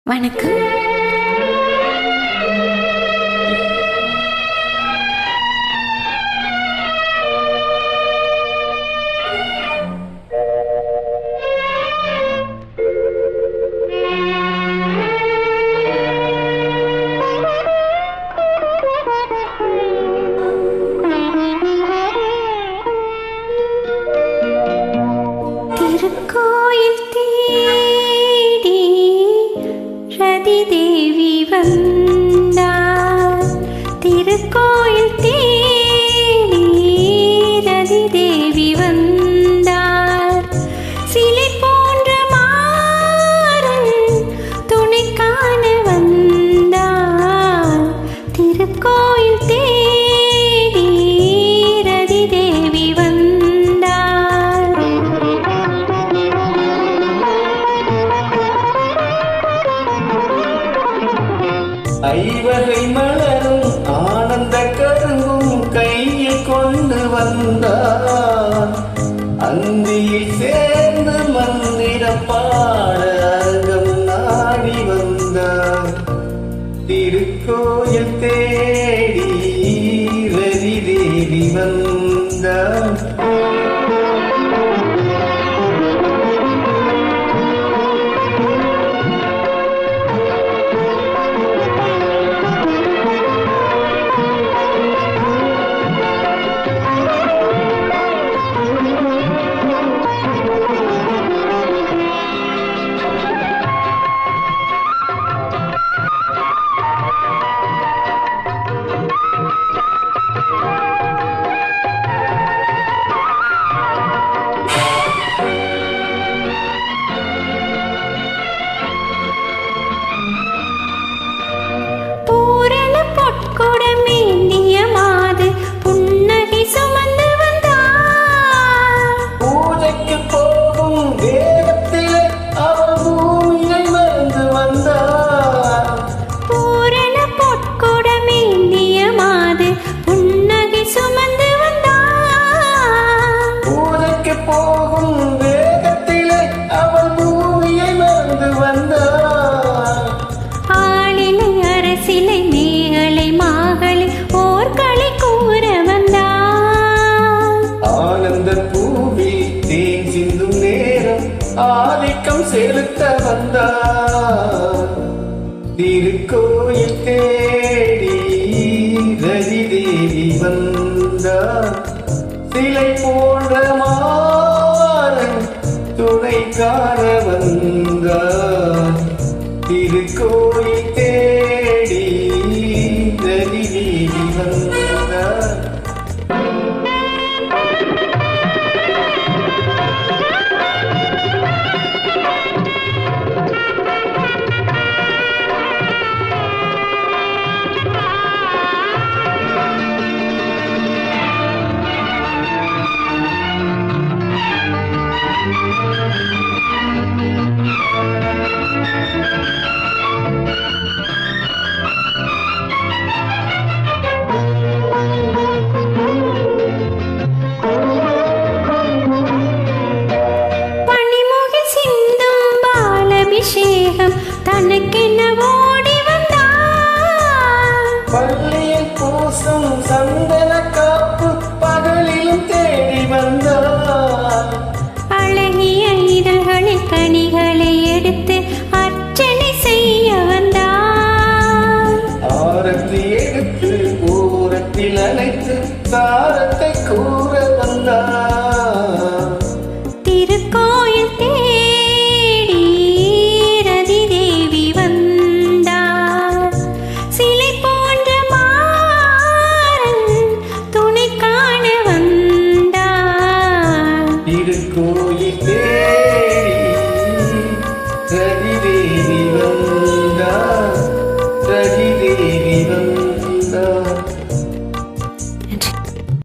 வணக்கம். திருக்கோயில் தேடி ரதி தேவி வந்தார். திருக்கோயில் தேடி ரதி தேவி வந்தார். சிலை போன்ற மாறன் துணை காண வந்தார். திருக்கோயில் தேடி ரதி தேவி வந்தார். ஐவகை மலரும் ஆனந்த கரும்பும் கையில் கொண்டு வந்தார். அந்தியில் சேர்ந்து மந்திரம் பாட அரங்கம் நாடி வந்தார். திருக்கோயில் தேடி ரதி தேவி வந்தார். ஆதிக்கம் செலுத்த வந்தார். திருக்கோயில் தேடி ரதி தேவி வந்தார். சிலை போன்ற மாறன் துணை காண வந்தார். திருக்கோயில் தேடி ரதி தேவி வந்தார். தனக்கென்ன ஓடி வந்தார். பள்ளியில் பூசும் சந்தன காப்பு பகலிலும் தேடி வந்தார். அழகிய இதழ்களில் கனிகளை எடுத்து அர்ச்சனை செய்ய வந்தார். ஆரத்தி எடுத்து ஓரத்தில் அழைத்து சாரத்தை கூற வந்தார்.